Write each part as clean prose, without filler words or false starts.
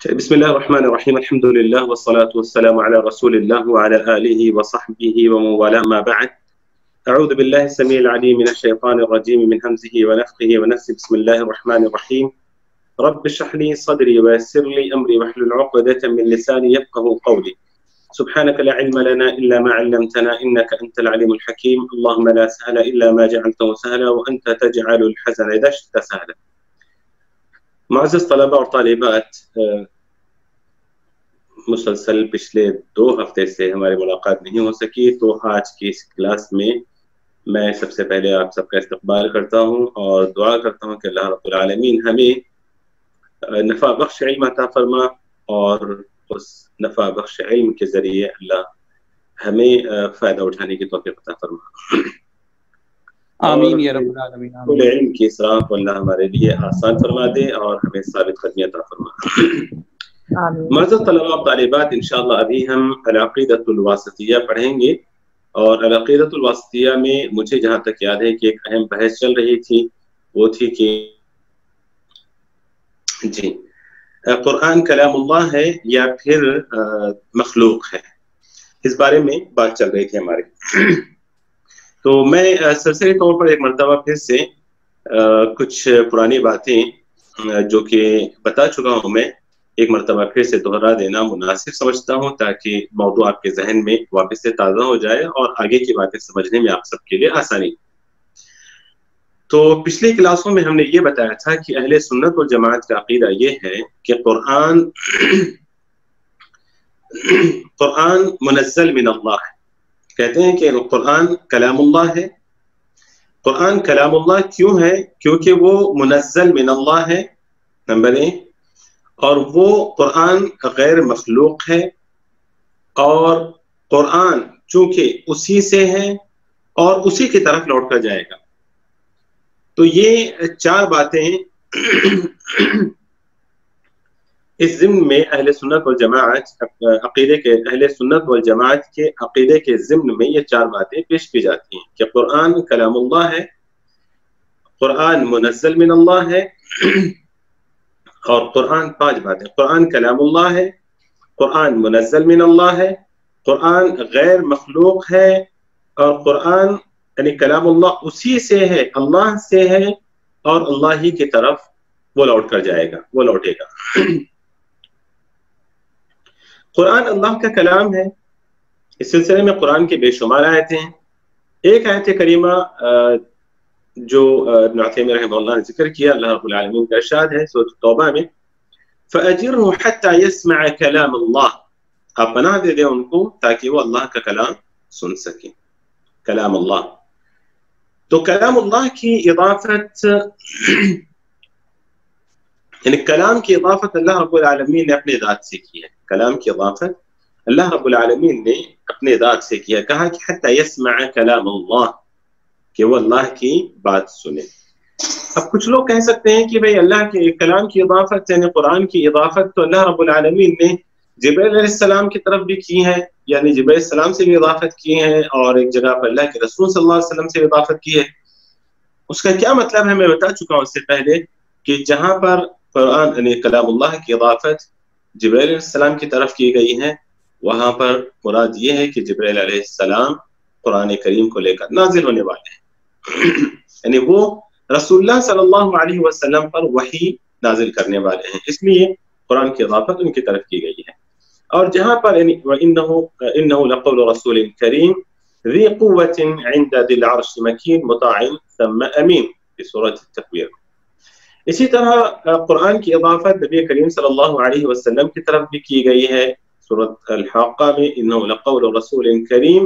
بسم الله الرحمن الرحيم الحمد لله والصلاة والسلام على رسول الله وعلى آله وصحبه ومن والاه ما بعد. أعوذ بالله السميع العليم من الشيطان الرجيم من همزه ونفخه ونفسه. بسم الله الرحمن الرحيم. رب اشرح لي صدري ويسر لي أمري واحلل عقدة من لساني يفقهوا قولي. سبحانك لا علم لنا إلا ما علمتنا إنك أنت العليم الحكيم. اللهم لا سهل إلا ما جعلته سهلا وأنت تجعل الحزن إذا شئت سهلا. معزز طلبہ اور طالبات، مسلسل پچھلے 2 ہفتے سے ہماری ملاقات نہیں ہو سکی، تو آج کی اس کلاس میں میں سب سے پہلے آپ سب کا استقبال کرتا ہوں اور دعا کرتا ہوں کہ اللہ رب العالمین ہمیں نفع بخش علم عطا فرما، اور اس نفع بخش علم کے ذریعے اللہ ہمیں فائدہ اٹھانے کی توفیق عطا فرما. آمین یا رب العالمین. کل علم کی اصلاح کو اللہ ہمارے لیے آسان فرما دے اور ہمیں ثابت قدمی عطا فرما. معزز طلبہ اور طالبات، انشاءاللہ ابھی ہم العقیدۃ الواسطیہ پڑھیں گے، اور العقیدۃ الواسطیہ میں مجھے جہاں تک یاد ہے کہ ایک اہم بحث چل رہی تھی، وہ تھی کہ قرآن کلام اللہ ہے یا پھر مخلوق ہے. اس بارے میں بات چل رہی تھی ہماری. تو میں سرسری طور پر ایک مرتبہ پھر سے کچھ پرانی باتیں جو کہ بتا چکا ہوں میں ایک مرتبہ پھر سے دہرا دینا مناسب سمجھتا ہوں، تاکہ موضوع آپ کے ذہن میں واپس سے تازہ ہو جائے اور آگے کی باتیں سمجھنے میں آپ سب کے لیے آسانی. تو پچھلی کلاسوں میں ہم نے یہ بتایا تھا کہ اہل سنت والجماعت کا عقیدہ یہ ہے کہ قرآن منزل من اللہ ہے. کہتے ہیں کہ قرآن کلام اللہ ہے. قرآن کلام اللہ کیوں ہے؟ کیونکہ وہ منزل من اللہ ہے، نمبر 1، اور وہ قرآن غیر مخلوق ہے، اور قرآن چونکہ اسی سے ہے اور اسی کی طرف لوٹ کر جائے گا. تو یہ 4 باتیں اس ضمن میں اہل سنت والجماعت عقیدے کے اہل سنت والجماعت کے عقیدے کے ضمن میں یہ 4 باتیں پیش کی جاتی ہیں کہ قرآن کلام اللہ ہے، قرآن منزل من اللہ ہے، اور قرآن 5 باتیں: قرآن کلام اللہ ہے، قرآن منزل من اللہ ہے، قرآن غیر مخلوق ہے، اور قرآن یعنی کلام اللہ اسی سے ہے، اللہ سے ہے، اور اللہ ہی کی طرف وہ لوٹ کر جائے گا، وہ لوٹے گا. قرآن اللہ کا کلام ہے. اس سلسلے میں قرآن کے بے شمار آیتیں ہیں. ایک آیت کریمہ جو ابن عثیمین رحمہ اللہ نے ذکر کیا، اللہ رب العالمین کا ارشاد ہے سورۃ توبہ میں: فَأَجِرْهُ حَتَّى يَسْمَعَ كَلَامَ اللَّهِ. آپ پناہ دے دیں ان کو تاکہ وہ اللہ کا کلام سن سکیں. کلام اللہ، تو کلام اللہ کی اضافت یعنی کلام کی اضافت اللہ رب العالمین نے اپنے ذات سے کی ہے. کلام کی اضافت اللہ رب العالمین نے اپنے ذات سے کیا. کہا کہ حتی یسمع کلام اللہ، کہ وہ اللہ کی بات سنے. اب کچھ لوگ کہہ سکتے ہیں کہ بھئی اللہ کے کلام کی اضافت یعنی قرآن کی اضافت تو اللہ رب العالمین نے جبرائیل علیہ السلام کی طرف بھی کی ہے، یعنی جبرائیل علیہ السلام سے بھی اضافت کی ہے، اور ایک جگہ پر اللہ کے رسول صلی اللہ علیہ وسلم سے اضافت کی ہے. اس کا کیا مطلب ہے میں بتا چکا ہوں اس سے پہلے کہ جہاں پر قرآن یعنی کلام اللہ کی اضافت جبرائیل علیہ السلام کی طرف کی گئی ہے، وہاں پر مراد یہ ہے کہ جبرائیل علیہ السلام قرآن کریم کو لے کر نازل ہونے والے ہیں، یعنی وہ رسول اللہ صلی اللہ علیہ وسلم پر وحی نازل کرنے والے ہیں، اس لیے قرآن کی اضافت ان کی طرف کی گئی ہے. اور جہاں پر یعنی وَإِنَّهُ لَقَوْلُ رَسُولٍ كَرِيمٍ ذِي قُوَّةٍ عِنْدَ ذِي الْعَرْشِ مَكِينٍ مُطَاعٍ ثَمَّ أَمِينٍ في سورۃ التکویر. اسی طرح قرآن کی اضافت نبی کریم صلی اللہ علیہ وسلم کی طرف بھی کی گئی ہے سورۃ الحاقہ میں: انه لقول رسول کریم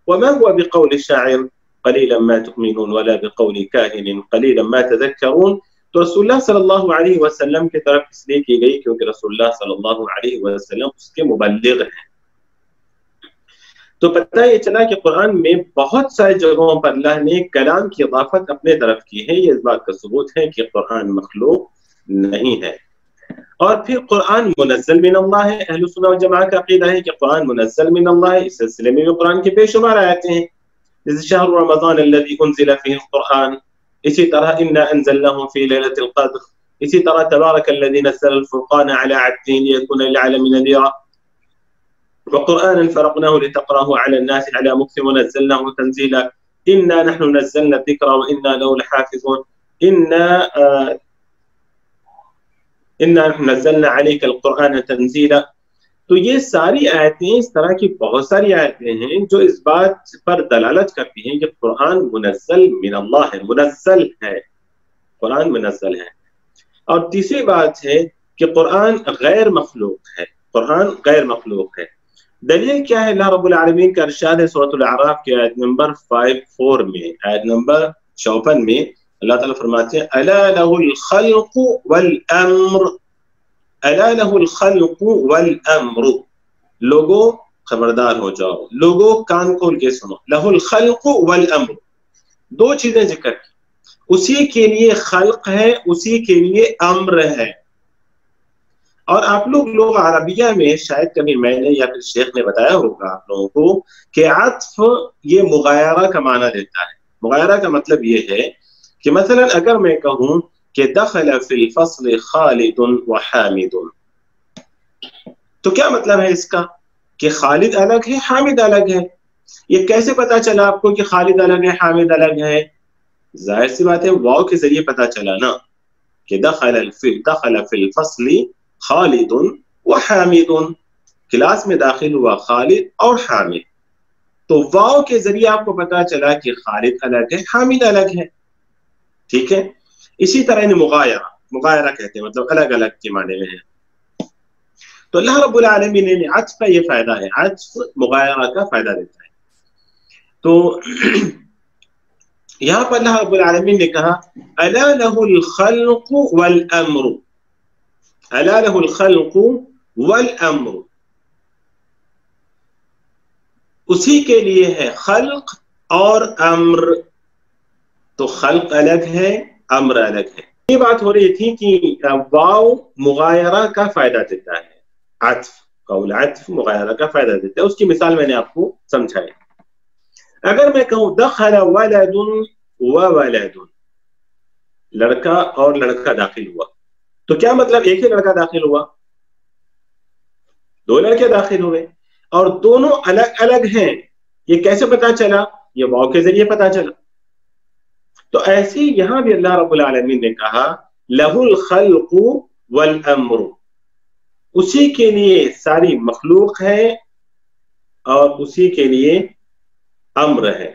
وما هو بقول شاعر قلیلا ما تؤمنون ولا بقول کاہن قلیلا ما تذکرون. تو رسول اللہ صلی اللہ علیہ وسلم کی طرف اس لیے کی گئی کیونکہ رسول اللہ صلی اللہ علیہ وسلم اس کے مبلغ ہیں. تو پتہ یہ چلا کہ قرآن میں بہت سارے جگہوں پر اللہ نے کلام کی اضافت اپنے طرف کی ہے. یہ اس بات کا ثبوت ہے کہ قرآن مخلوق نہیں ہے. اور پھر قرآن منزل من اللہ ہے. اہل سنت والجماعت کا عقیدہ ہے کہ قرآن منزل من اللہ ہے. اس سلسلے میں بھی قرآن کے بے شمار آیتیں ہیں، جیسے شہر رمضان الذی انزل فیہ القرآن، اسی طرح انا انزلناہ فی لیلۃ القدر، اسی طرح تبارک الذی نزل الفرقان علی عبده لیکون للعالمین نذیرا وقرآنا فرقناه لتقرأه على الناس على مكث ونزلناه تنزيلا إنا نحن نزلنا الذكر وإنا له لحافظون إنا نحن نزلنا عليك القرآن تنزيلا. تو یہ ساری آیتیں اس طرح کی بہت ساری آیتیں ہیں جو اس بات پر دلالت کرتی ہیں کہ قرآن منزل من اللہ ہے، منزل ہے، قرآن منزل ہے. اور تیسری بات ہے کہ قرآن غیر مخلوق ہے، قرآن غیر مخلوق ہے. دلیل کیا ہے؟ اللہ رب العالمین کا ارشاد ہے سورۃ الاعراف کی آیت نمبر 54 میں، آیت نمبر 54 میں اللہ تعالیٰ فرماتے ہیں الا لہ الخلق والامر، الا لہ الخلق والامر، لوگوں خبردار ہو جاؤ، لوگوں کان کھول کے سنو، لہ الخلق والامر، دو چیزیں ذکر کی، اسی کے لیے خلق ہے، اسی کے لیے امر ہے. اور آپ لوگ عربیہ میں شاید کبھی میں نے یا پھر شیخ نے بتایا ہوگا آپ لوگوں کو کہ عطف یہ مغایرہ کا معنی دیتا ہے. مغایرہ کا مطلب یہ ہے کہ مثلا اگر میں کہوں کہ دخل فی الفصل خالد وحامد، تو کیا مطلب ہے اس کا؟ کہ خالد الگ ہے، حامد الگ ہے. یہ کیسے پتا چلا آپ کو کہ خالد الگ ہے، حامد الگ ہے؟ ظاہر سی بات ہے واو کے ذریعے پتا چلا نا کہ دخل فی الفصل خالد وحامد، کلاس میں داخل ہوا خالد اور حامد، تو واو کے ذریعے آپ کو پتا چلا کہ خالد الگ ہے، حامد الگ ہے. ٹھیک ہے. اسی طرح مغایرہ کہتے ہیں، مطلب الگ الگ کے معنی میں ہے. تو اللہ رب العالمین نے عطف کا یہ فائدہ ہے، عطف مغایرہ کا فائدہ دیتا ہے. تو یہاں پر اللہ رب العالمین نے کہا الا لہ الخلق والامر، الا لہ الخلق والامر، اسی کے لیے ہے خلق اور امر. تو خلق الگ ہے، امر الگ ہے. یہ بات ہو رہی تھی کہ واو مغایرہ کا فائدہ دیتا ہے، عطف قول عطف مغایرہ کا فائدہ دیتا ہے. اس کی مثال میں نے آپ کو سمجھائی. اگر میں کہوں دخل ولد وولد، لڑکا اور لڑکا داخل ہوا، تو کیا مطلب ایک ہی لڑکا داخل ہوا؟ دو لڑکے داخل ہوئے اور دونوں الگ الگ ہیں. یہ کیسے پتا چلا؟ یہ واو کے ذریعے پتا چلا. تو ایسے یہاں بھی اللہ رب العالمین نے کہا لہ الخلق والامر، اسی کے لیے ساری مخلوق ہے اور اسی کے لیے امر ہے.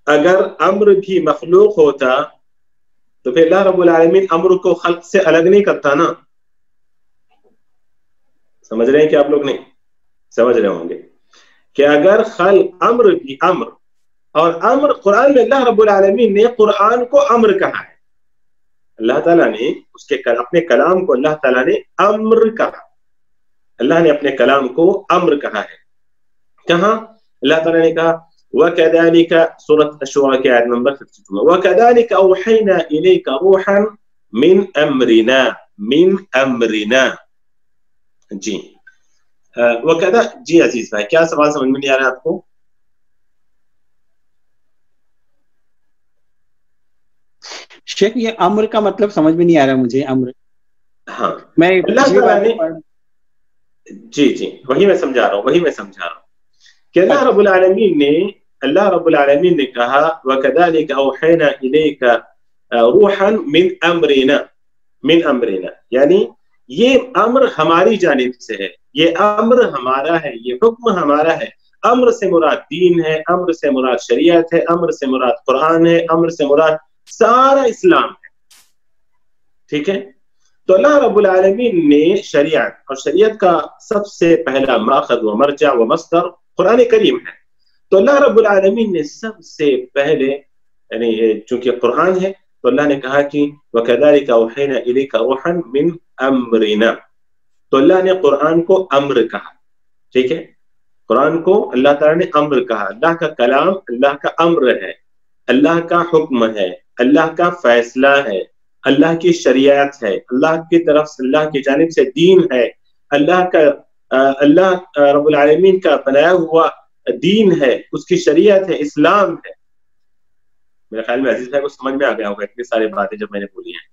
اگر امر بھی مخلوق ہوتا تو پھر اللہ رب العالمین امر کو خلق سے الگ نہیں کرتا نا. سمجھ رہے ہیں کہ آپ لوگ نہیں سمجھ رہے ہوں گے کہ اگر خلق امر بھی امر، اور امر قرآن میں اللہ رب العالمین نے قرآن کو امر کہا ہے. اللہ تعالیٰ نے اس کے اپنے کلام کو اللہ تعالیٰ نے امر کہا، اللہ نے اپنے کلام کو امر کہا ہے. کہاں اللہ تعالیٰ نے کہا؟ وَكَذَلِكَ سورۃ الشورى کی آیت نمبر 52 وَكَذَلِكَ أَوْحَيْنَا إِلَيْكَ رُوحًا مِنْ أَمْرِنَا، مِنْ أَمْرِنَا. جی جی عزیز بھائی کیا سوال سمجھ میں نہیں آ رہا ہے آپ کو؟ شیخ یہ امر کا مطلب سمجھ میں نہیں آ رہا مجھے. امر ہاں میں اللہ تعالیٰ نے جی وہی میں سمجھا رہا ہوں کہ اللہ رب العالمین نے کہا وَكَذَلِكَ أَوْحَيْنَا إِلَيْكَ رُوحًا مِنْ أَمْرِنَا، من امرنا، یعنی یہ امر ہماری جانب سے ہے، یہ امر ہمارا ہے، یہ حکم ہمارا ہے. امر سے مراد دین ہے، امر سے مراد شریعت ہے، امر سے مراد قرآن ہے، امر سے مراد سارا اسلام ہے. ٹھیک ہے. تو اللہ رب العالمین نے شریعت، اور شریعت کا سب سے پہلا ماخذ و مرجع و مصدر قرآن کریم ہے. تو اللہ رب العالمین نے سب سے پہلے، یعنی چونکہ قرآن ہے تو اللہ نے کہا کہ وَكَذَلِكَ أَوْحَيْنَا إِلَيْكَ رُوحًا مِنْ أَمْرِنَا، تو اللہ نے قرآن کو امر کہا. ٹھیک ہے. قرآن کو اللہ تعالیٰ نے امر کہا. اللہ کا کلام اللہ کا امر ہے، اللہ کا حکم ہے، اللہ کا فیصلہ ہے، اللہ کی شریعت ہے، اللہ کی طرف سے، اللہ کی جانب سے دین ہے، اللہ رب العالمین کا بنایا ہوا دین ہے، اس کی شریعت ہے، اسلام ہے. میرے خیال میں عزیز بھائی کو سمجھ میں آ گیا ہوگا اتنی ساری باتیں جب میں نے بولی ہیں.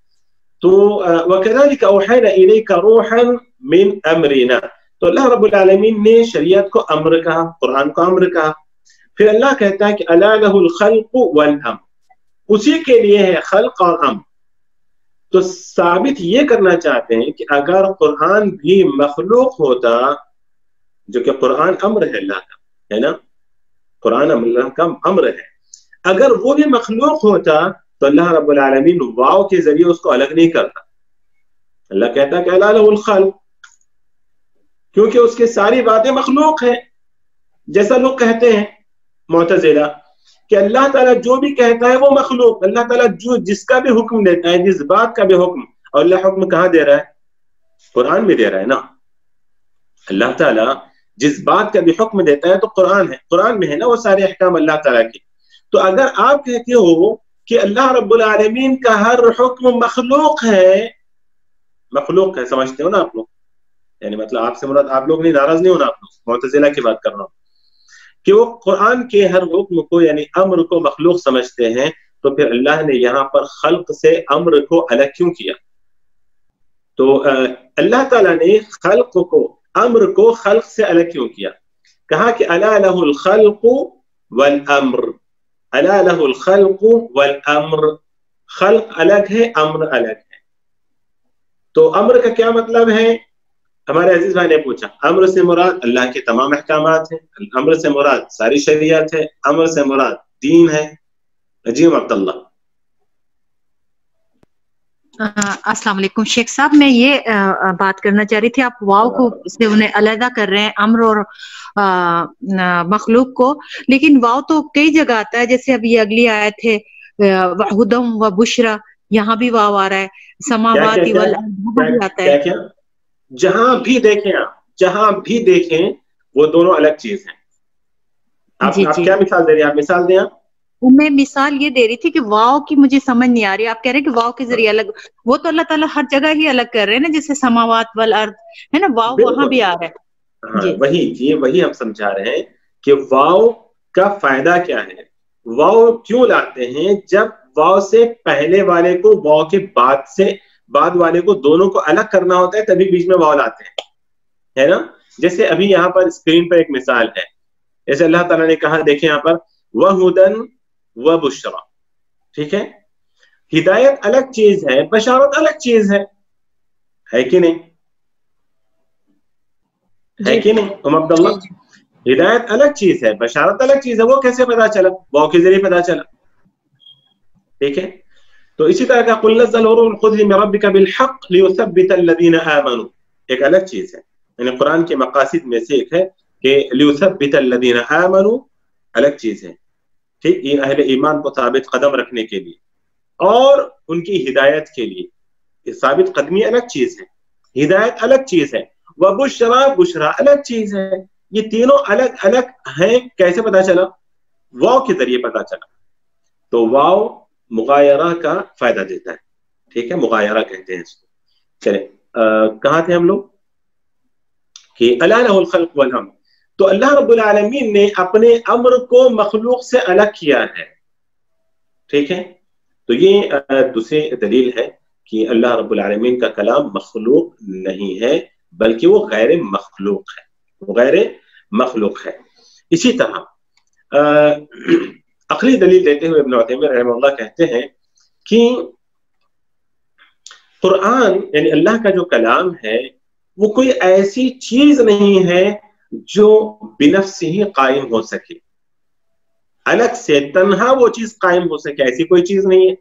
تو وَكَذَلِكَ أَوْحَيْنَا إِلَيْكَ رُوحًا مِّنْ أَمْرِنَا، تو اللہ رب العالمین نے شریعت کو امر کہا، قرآن کو امر کہا. پھر اللہ کہتا ہے کہ أَلَا لَهُ الْخَلْقُ وَالْأَمْرُ، اسی کے لیے ہے خلق اور امر. تو ثابت یہ کرنا چاہتے ہیں کہ اگر قرآن بھی مخلوق ہوتا، جو کہ قرآن امر ہے اللہ کا، ہے نا، قرآن اللہ کا امر ہے، اگر وہ بھی مخلوق ہوتا تو اللہ رب العالمین واو کے ذریعے اس کو الگ نہیں کرتا. اللہ کہتا ہے کہ أَلَا لَهُ الْخَلْقُ، کیونکہ اس کے ساری باتیں مخلوق ہیں. جیسا لوگ کہتے ہیں معتزلہ کہ اللہ تعالیٰ جو بھی کہتا ہے وہ مخلوق، اللہ تعالیٰ جو جس کا بھی حکم دیتا ہے، جس بات کا بھی حکم، اور اللہ حکم کہاں دے رہا ہے؟ قرآن میں دے رہا ہے نا. اللہ تعالیٰ جس بات کا بھی حکم دیتا ہے تو قرآن ہے، قرآن میں ہے نا وہ سارے احکام اللہ تعالیٰ کے. تو اگر آپ کہتے ہو کہ اللہ رب العالمین کا ہر حکم مخلوق ہے، مخلوق ہے، سمجھتے ہو نا آپ لوگ؟ یعنی مطلب آپ سے مراد، آپ لوگ نہیں ناراض نہیں ہونا، آپ لوگ معتزلہ کی بات کر رہا ہوں کہ وہ قرآن کے ہر حکم کو یعنی امر کو مخلوق سمجھتے ہیں. تو پھر اللہ نے یہاں پر خلق سے امر کو الگ کیوں کیا؟ تو اللہ تعالیٰ نے خلق کو، امر کو خلق سے الگ کیوں کیا؟ کہا کہ أَلَا لَهُ الْخَلْقُ وَالْأَمْرُ، أَلَا لَهُ الْخَلْقُ وَالْأَمْرُ، خلق الگ ہے، امر الگ ہے. تو امر کا کیا مطلب ہے؟ ہمارے عزیز بھائی نے پوچھا. امر سے مراد اللہ کے تمام احکامات ہیں، امر سے مراد ساری شریعت ہے، امر سے مراد دین ہے. عجیب عبداللہ. السلام علیکم شیخ صاحب، میں یہ بات کرنا چاہ رہی تھی، آپ واو کو سے انہیں علیحدہ کر رہے ہیں امر اور مخلوق کو، لیکن واو تو کئی جگہ آتا ہے، جیسے اب یہ اگلی آیت ہے ہدم و بشرا، یہاں بھی واو آ رہا ہے. سماواتی والارض آتا ہے. جہاں بھی دیکھیں آپ، جہاں بھی دیکھیں وہ دونوں الگ چیز ہیں. آپ کیا مثال دے رہے ہیں؟ آپ مثال دیں. آپ میں مثال یہ دے رہی تھی کہ واو کی مجھے سمجھ نہیں آ رہی. آپ کہہ رہے ہیں کہ واو کے ذریعے الگ، وہ تو اللہ تعالیٰ ہر جگہ ہی الگ کر رہے ہیں نا، جیسے سماوات والارض ہے نا، واو وہاں بھی آ رہا ہے. ہاں وہی ہم سمجھا رہے ہیں کہ واو کا فائدہ کیا ہے. واو کیوں لاتے ہیں؟ جب واو سے پہلے والے کو واو کے بعد والے کو دونوں کو الگ کرنا ہوتا ہے تبھی بیچ میں واو لاتے ہیں، ہے نا. جیسے ابھی یہاں پر اسکرین پر ایک مثال ہے، جیسے اللہ تعالیٰ نے کہا، دیکھیں یہاں پر وَهُدًى وَبُشْرًى، ٹھیک ہے. ہدایت الگ چیز ہے، بشارت الگ چیز ہے کہ نہیں؟ ہے کہ نہیں ام عبداللہ؟ ہدایت الگ چیز ہے، بشارت الگ چیز ہے. وہ کیسے پتا چلا؟ واو کے ذریعے پتا چلا. ٹھیک ہے. تو اسی طرح کا قُلْ نَزَّلَهُ رُوحُ الْقُدُسِ مِنْ رَبِّكَ بِالْحَقِّ لِيُثَبِّتَ الَّذِينَ آمَنُوا، ایک الگ چیز ہے. یعنی قرآن کے مقاصد میں سے ایک ہے کہ لِيُثَبِّتَ الَّذِينَ آمَنُوا، الگ چیز ہے. ٹھیک، یہ اہل ایمان کو ثابت قدم رکھنے کے لیے اور ان کی ہدایت کے لیے. ثابت قدمی الگ چیز ہے، ہدایت الگ چیز ہے. وَبُشْرَا، بشرا الگ چیز ہے. یہ تینوں الگ الگ ہیں. کیسے پتا چلا؟ واو کے ذریعے پتا چلا. تو واو مغایرہ کا فائدہ دیتا ہے. ٹھیک ہے، مغایرہ کہتے ہیں اس کو. چلیں کہاں تھے ہم لوگ؟ کہ أَلَا لَهُ الْخَلْقُ وَالْأَمْرُ. تو اللہ رب العالمین نے اپنے امر کو مخلوق سے الگ کیا ہے. ٹھیک ہے. تو یہ دوسری دلیل ہے کہ اللہ رب العالمین کا کلام مخلوق نہیں ہے بلکہ وہ غیر مخلوق ہے، وہ غیر مخلوق ہے. اسی طرح عقلی دلیل دیتے ہوئے ابن عثیمین رحمہ اللہ کہتے ہیں کہ قرآن یعنی اللہ کا جو کلام ہے وہ کوئی ایسی چیز نہیں ہے جو بنفس ہی قائم ہو سکے، الگ سے تنہا وہ چیز قائم ہو سکے، ایسی کوئی چیز نہیں ہے.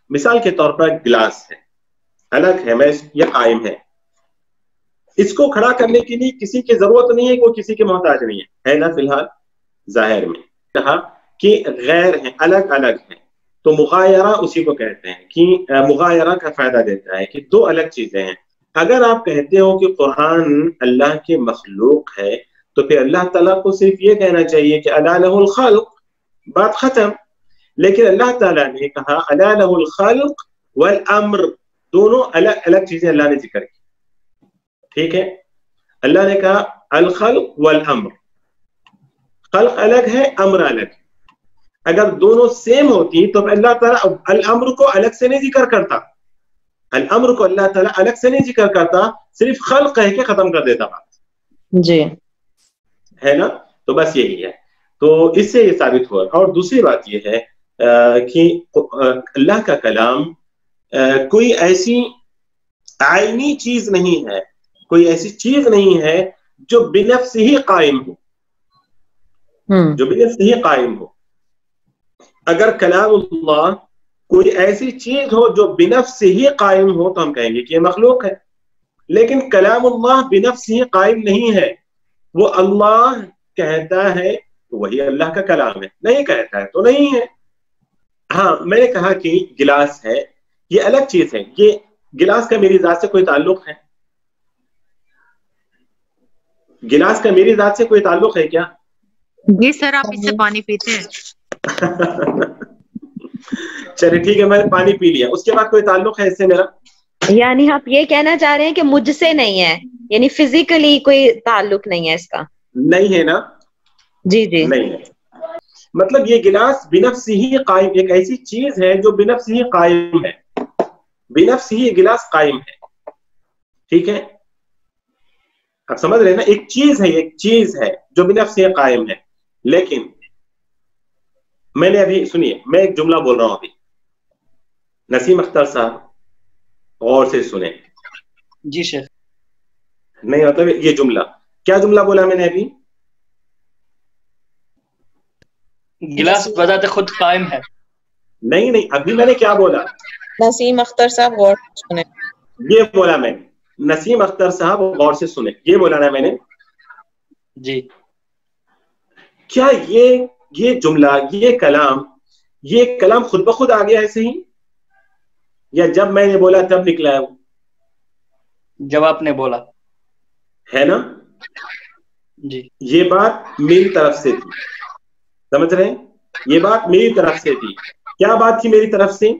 مثال کے طور پر گلاس ہے، الگ ہے، یہ قائم ہے. اس کو کھڑا کرنے کے لیے کسی کی ضرورت نہیں ہے، کوئی کسی کے محتاج نہیں ہے نا. فی الحال ظاہر میں کہا کہ غیر ہیں، الگ الگ ہیں. تو مغایرہ اسی کو کہتے ہیں کہ مغایرہ کا فائدہ دیتا ہے کہ دو الگ چیزیں ہیں. اگر آپ کہتے ہو کہ قرآن اللہ کے مخلوق ہے تو پھر اللہ تعالیٰ کو صرف یہ کہنا چاہیے کہ أَلَا لَهُ الْخَلْقُ، بات ختم. لیکن اللہ تعالیٰ نے کہا أَلَا لَهُ الْخَلْقُ وَالْأَمْرُ، دونوں الگ الگ چیزیں اللہ نے ذکر کی. ٹھیک ہے. اللہ نے کہا الخلق والامر، خلق الگ ہے، امر الگ ہے. اگر دونوں سیم ہوتی تو اللہ تعالیٰ الامر کو الگ سے نہیں ذکر کرتا، الامر کو اللہ تعالیٰ الگ سے نہیں ذکر کرتا، صرف خلق کہہ کے ختم کر دیتا بات جی ہے نا. تو بس یہی ہے. تو اس سے یہ ثابت ہوا. اور دوسری بات یہ ہے کہ اللہ کا کلام کوئی ایسی آئینی چیز نہیں ہے، کوئی ایسی چیز نہیں ہے جو بنفس ہی قائم ہو، جو بنفس ہی قائم ہو. اگر کلام اللہ کوئی ایسی چیز ہو جو بنفس ہی قائم ہو تو ہم کہیں گے کہ یہ مخلوق ہے. لیکن کلام اللہ بنفس ہی قائم نہیں ہے. وہ اللہ کہتا ہے تو وہی اللہ کا کلام ہے، نہیں کہتا ہے تو نہیں ہے. ہاں میں نے کہا کہ گلاس ہے، یہ الگ چیز ہے. یہ گلاس کا میری ذات سے کوئی تعلق ہے؟ گلاس کا میری ذات سے کوئی تعلق ہے کیا؟ جی سر، آپ اس سے پانی پیتے ہیں. چلے ٹھیک ہے، میں نے پانی پی لیا، اس کے بعد کوئی تعلق ہے اس سے میرا؟ یعنی آپ یہ کہنا چاہ رہے ہیں کہ مجھ سے نہیں ہے، یعنی فزیکلی کوئی تعلق نہیں ہے اس کا؟ نہیں ہے نا. جی جی نہیں ہے. مطلب یہ گلاس بنفس ہی قائم، ایک ایسی چیز ہے جو بنفس ہی قائم ہے، بنفس ہی یہ گلاس قائم ہے. ٹھیک ہے، آپ سمجھ رہے ہیں نا. ایک چیز ہے، ایک چیز ہے جو بنفس ہی قائم ہے. لیکن میں نے ابھی سنیے، میں ایک جملہ بول رہا ہوں ابھی، نسیم اختر صاحب غور سے سنیں. جی شیخ. نہیں مطلب یہ جملہ، کیا جملہ بولا میں نے ابھی؟ گلاس بذات خود قائم ہے. نہیں نہیں، ابھی میں نے کیا بولا؟ نسیم اختر صاحب غور سے سنیں. یہ بولا میں، نسیم اختر صاحب غور سے سنیں، یہ بولا نا میں نے. جی. کیا یہ جملہ، یہ کلام خود بخود آ گیا ایسے ہی، یا جب میں نے بولا تب نکلا ہے وہ؟ جب آپ نے بولا ہے نا. جی. یہ بات میری طرف سے تھی، سمجھ رہے ہیں؟ یہ بات میری طرف سے تھی. کیا بات تھی میری طرف سے؟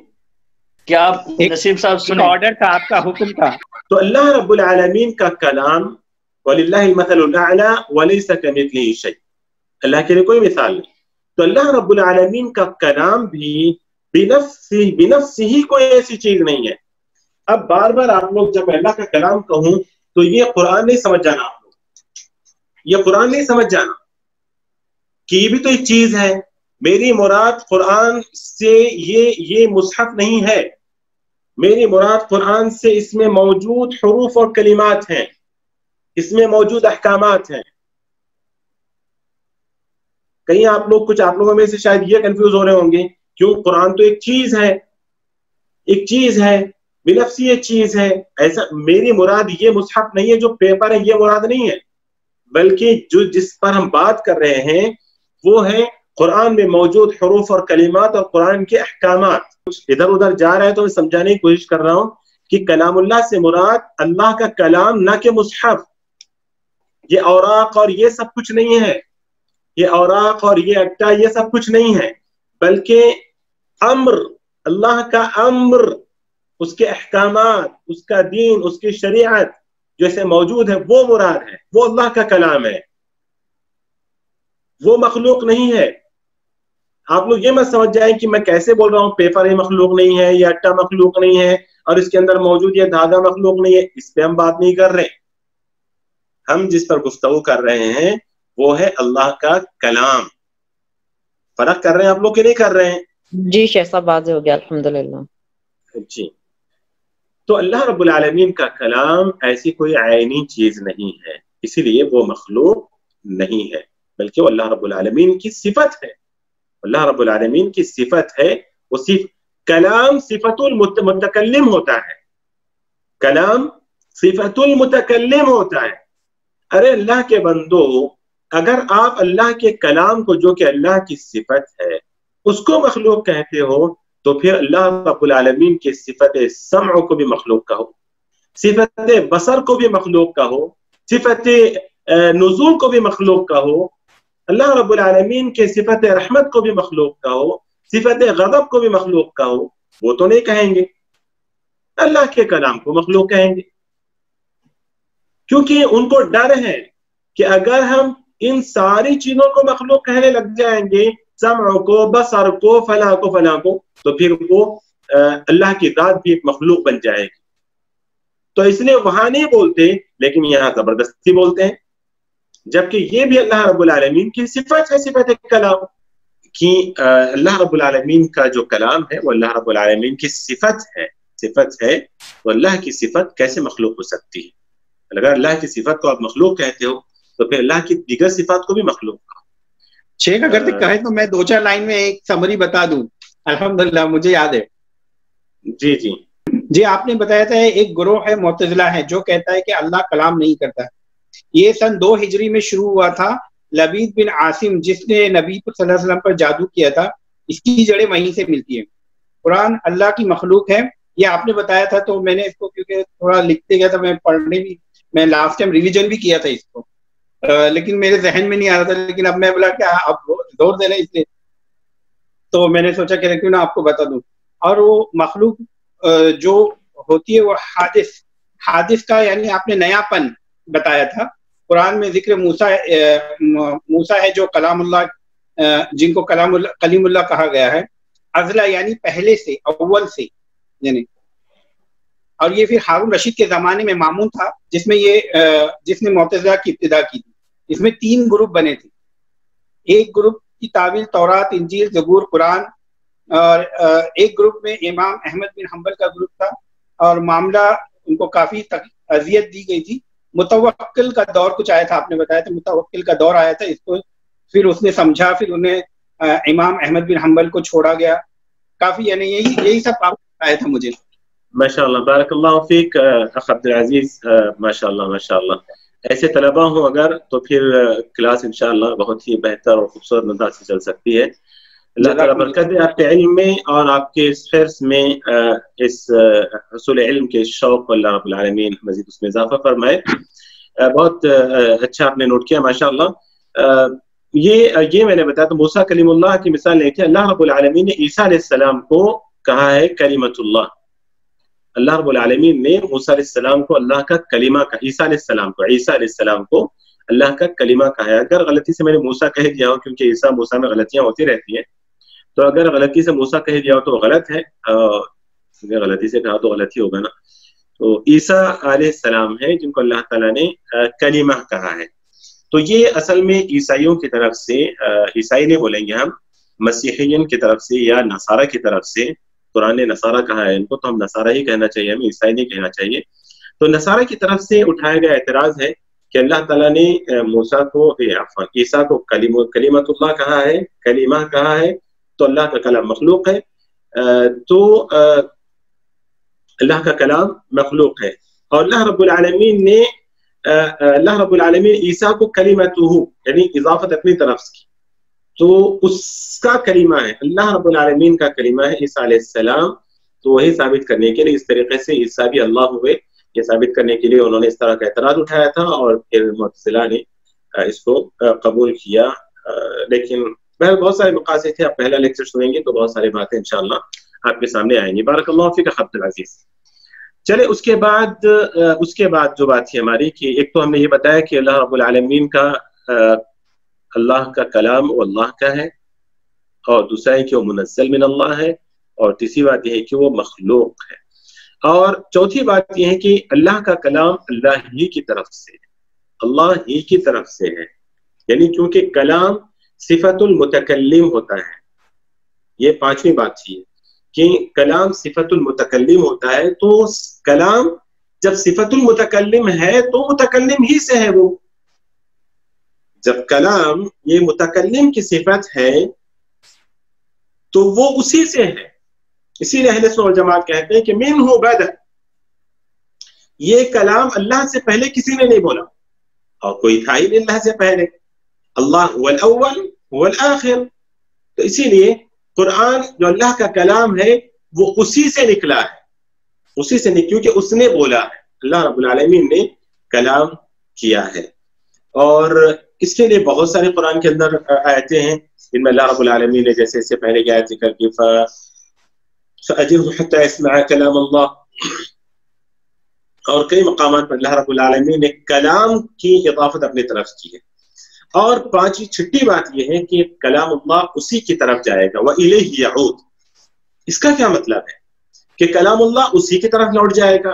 کیا آپ نصیب صاحب سنیں؟ آرڈر تھا، آپ کا حکم تھا. تو اللہ رب العالمین کا کلام وَلِلَّهِ الْمَثَلُ الْأَعْلَى وَلَيْسَ كَمِثْلِهِ شَيْءٌ، اللہ کے لیے کوئی مثال نہیں. تو اللہ رب العالمین کا کلام بھی بنفس ہی کوئی ایسی چیز نہیں ہے. اب بار بار آپ لوگ جب اللہ کا کلام کہوں تو یہ قرآن نہیں سمجھ جانا، آپ لوگ یہ قرآن نہیں سمجھ جانا کہ یہ بھی تو ایک چیز ہے. میری مراد قرآن سے یہ مصحف نہیں ہے. میری مراد قرآن سے اس میں موجود حروف اور کلمات ہیں، اس میں موجود احکامات ہیں. کہیں آپ لوگوں میں سے شاید یہ کنفیوز ہو رہے ہوں گے، کیوں قرآن تو ایک چیز ہے، ایک چیز ہے، بنفسی ایک چیز ہے. ایسا میری مراد یہ مصحف نہیں ہے جو پیپر ہے، یہ مراد نہیں ہے، بلکہ جس پر ہم بات کر رہے ہیں وہ ہے قرآن میں موجود حروف اور کلمات اور قرآن کے احکامات. ادھر ادھر جا رہا ہے تو میں سمجھانے کی کوشش کر رہا ہوں کہ کلام اللہ سے مراد اللہ کا کلام، نہ کہ مصحف. یہ اوراق اور یہ سب کچھ نہیں ہے، یہ اوراق اور یہ اٹا یہ سب کچھ نہیں ہے، بلکہ امر، اللہ کا امر، اس کے احکامات، اس کا دین، اس کی شریعت جیسے موجود ہے وہ مراد ہے، وہ اللہ کا کلام ہے، وہ مخلوق نہیں ہے. آپ لوگ یہ مت سمجھ جائیں کہ میں کیسے بول رہا ہوں پیپر یہ مخلوق نہیں ہے، یہ اٹا مخلوق نہیں ہے، اور اس کے اندر موجود یہ دھاگا مخلوق نہیں ہے. اس پہ ہم بات نہیں کر رہے. ہم جس پر گفتگو کر رہے ہیں وہ ہے اللہ کا کلام. فرق کر رہے ہیں آپ لوگ کہ نہیں کر رہے ہیں؟ جی شیخ صاحب واضح ہو گیا الحمدللہ. جی. تو اللہ رب العالمین کا کلام ایسی کوئی عینی چیز نہیں ہے، اسی لیے وہ مخلوق نہیں ہے، بلکہ وہ اللہ رب العالمین کی صفت ہے. اللہ رب العالمین کی صفت ہے. وہ کلام صفت المتکلم ہوتا ہے، کلام صفت المتکلم ہوتا ہے. ارے اللہ کے بندو، اگر آپ اللہ کے کلام کو جو کہ اللہ کی صفت ہے اس کو مخلوق کہتے ہو تو پھر اللہ رب العالمین کی صفت سمع کو بھی مخلوق کہو، صفت بصر کو بھی مخلوق کہو، صفت نزول کو بھی مخلوق کہو، اللہ رب العالمین کے صفت رحمت کو بھی مخلوق کہو، صفت غضب کو بھی مخلوق کہو. وہ تو نہیں کہیں گے، اللہ کے کلام کو مخلوق کہیں گے، کیونکہ ان کو ڈر ہے کہ اگر ہم ان ساری چیزوں کو مخلوق کہنے لگ جائیں گے، سمع کو، بصر کو، فلاں کو، تو پھر وہ اللہ کی ذات بھی ایک مخلوق بن جائے گی. تو اس لیے وہاں نہیں بولتے لیکن یہاں زبردستی بولتے ہیں، جبکہ یہ بھی اللہ رب العالمین کی صفت ہے، صفت کلام کی۔ اللہ رب العالمین کا جو کلام ہے وہ اللہ رب العالمین کی صفت ہے، صفت ہے، تو اللہ کی صفت کیسے مخلوق ہو سکتی ہے؟ اگر اللہ کی صفت کو آپ مخلوق کہتے ہو تو پھر اللہ کی دیگر صفات کو بھی مخلوق کہو۔ شیخ اگر کہیں تو میں 2-4 لائن میں ایک سمری بتا دوں، الحمدللہ مجھے یاد ہے۔ جی جی جی، آپ نے بتایا تھا ایک گروہ ہے معتزلہ ہے جو کہتا ہے کہ اللہ کلام نہیں کرتا۔ یہ سن 2 ہجری میں شروع ہوا تھا۔ لبید بن عاصم جس نے نبی صلی اللہ علیہ وسلم پر جادو کیا تھا، اس کی جڑیں وہیں سے ملتی ہیں۔ قرآن اللہ کی مخلوق ہے، یہ آپ نے بتایا تھا، تو میں نے اس کو کیونکہ تھوڑا لکھتے گیا تھا، میں پڑھنے بھی، میں لاسٹ ٹائم ریویژن بھی کیا تھا اس کو، لیکن میرے ذہن میں نہیں آ رہا تھا، لیکن اب میں بولا کہ آپ زور دے رہے اس لیے تو میں نے سوچا کہ کیوں نہ آپ کو بتا دوں۔ اور وہ مخلوق جو ہوتی ہے وہ حادث کا، یعنی آپ نے نیا پن بتایا تھا۔ قرآن میں ذکر موسیٰ ہے جو کلام اللہ، جن کو کلیم اللہ کہا گیا ہے، ازلا یعنی پہلے سے، اول سے یعنی۔ اور یہ پھر ہارون رشید کے زمانے میں مامون تھا جس نے معتزلہ کی ابتدا کی تھی۔ اس میں 3 گروپ بنے تھے۔ ایک گروپ کی تعویل تورات، انجیل، زبور، قرآن، اور ایک گروپ میں امام احمد بن حنبل کا گروپ تھا، اور معاملہ ان کو کافی اذیت دی گئی تھی۔ متوکل کا دور کچھ آیا تھا، آپ نے بتایا تھا متوکل کا دور آیا تھا، اس کو پھر اس نے سمجھا، پھر انہیں امام احمد بن حنبل کو چھوڑا گیا کافی، یعنی یہی سب آیا تھا مجھے۔ ماشاء اللہ، بارک اللہ فیک اخ عبد العزیز، ماشاء اللہ ماشاء اللہ۔ ایسے طلبہ ہوں اگر تو پھر کلاس انشاءاللہ بہت ہی بہتر اور خوبصورت انداز سے چل سکتی ہے۔ اللہ تعالیٰ برکت دے آپ کے علم میں اور آپ کے اس حرص میں، اس حصول علم کے شوق کو اللہ رب العالمین مزید اس میں اضافہ فرمائے۔ بہت اچھا آپ نے نوٹ کیا، ماشاء اللہ۔ یہ میں نے بتایا تو موسیٰ کلیم اللہ کی مثال لے کے اللہ رب العالمین نے عیسیٰ علیہ السلام کو کہا ہے کلمۃ اللہ۔ اللہ رب العالمین نے موسیٰ علیہ السلام کو اللہ کا کلمہ کہا، عیسیٰ علیہ السلام کو اللہ کا کلمہ کہا ہے۔ اگر غلطی سے میں نے موسیٰ کہہ دیا ہو، کیونکہ عیسیٰ موسیٰ میں غلطیاں ہوتی رہتی ہیں، تو اگر غلطی سے موسیٰ کہہ دیا ہو تو غلط ہے، اگر غلطی سے کہا تو غلطی ہوگا نا۔ تو عیسیٰ علیہ السلام ہے جن کو اللہ تعالیٰ نے کلمہ کہا ہے۔ تو یہ اصل میں عیسائیوں کی طرف سے، عیسائی نہیں بولیں گے ہم، مسیحیین کی طرف سے یا نصارہ کی طرف سے، قرآن نے نصارہ کہا ہے ان کو، تو ہم نصارہ ہی کہنا چاہیے، ہمیں عیسائی نہیں کہنا چاہیے۔ تو نصارہ کی طرف سے اٹھایا گیا اعتراض ہے کہ اللہ تعالیٰ نے موسیٰ کو، عیسیٰ کو کلیمۃ اللہ کہا ہے، کلمہ کہا ہے، تو اللہ کا کلام مخلوق ہے، تو اللہ کا کلام مخلوق ہے۔ اور اللہ رب العالمین عیسیٰ کو کلمتہ یعنی اضافت اپنی طرف کی، تو اس کا کلمہ ہے، اللہ رب العالمین کا کلمہ ہے عیسیٰ علیہ السلام۔ تو وہی ثابت کرنے کے لیے اس طریقے سے عیسیٰ بھی اللہ ہوئے، یہ ثابت کرنے کے لیے انہوں نے اس طرح کا اعتراض اٹھایا تھا، اور پھر معتزلہ نے اس کو قبول کیا۔ لیکن بہت سارے مقاصد تھے، آپ پہلا لیکچر سنیں گے تو بہت ساری باتیں انشاءاللہ آپ کے سامنے آئیں گی۔ بارک اللہ فیک عبد العزیز۔ چلے اس کے بعد جو بات تھی ہماری کہ ایک تو ہم نے یہ بتایا کہ اللہ رب العالمین کا، اللہ کا کلام وہ اللہ کا ہے، اور دوسرا ہے کہ وہ منزل من اللہ ہے، اور تیسری بات یہ ہے کہ وہ مخلوق ہے، اور چوتھی بات یہ ہے کہ اللہ کا کلام اللہ ہی کی طرف سے ہے، اللہ ہی کی طرف سے ہے، یعنی کیونکہ کلام صفت المتکلم ہوتا ہے۔ یہ پانچویں بات تھی کہ کلام صفت المتکلم ہوتا ہے، تو کلام جب صفت المتکلم ہے تو متکلم ہی سے ہے، وہ جب کلام یہ متکلم کی صفت ہے تو وہ اسی سے ہے۔ اسی لیے اہل سنت والجماعت کہتے ہیں کہ منہ بدأ، یہ کلام اللہ سے پہلے کسی نے نہیں بولا، اور کوئی تھا ہی نہیں اللہ سے پہلے، اللہ هو الاول هو الآخر۔ تو اسی لیے قرآن جو اللہ کا کلام ہے وہ اسی سے نکلا ہے، اسی سے کیونکہ اس نے بولا ہے، اللہ رب العالمین نے کلام کیا ہے۔ اور اس کے لیے بہت سارے قرآن کے اندر آیتیں ہیں جن میں اللہ رب العالمین نے جیسے اس سے پہلے کی آیت ذکر کی فَأَجِرْهُ حَتَّى يَسْمَعَ كَلَامَ اللَّهِ، اور کئی مقامات پر اللہ رب العالمین نے کلام کی اضافت اپنی طرف کی ہے۔ اور چھٹی بات یہ ہے کہ کلام اللہ اسی کی طرف جائے گا، وَإِلَيْهِ يَعُودُ۔ اس کا کیا مطلب ہے کہ کلام اللہ اسی کی طرف لوٹ جائے گا؟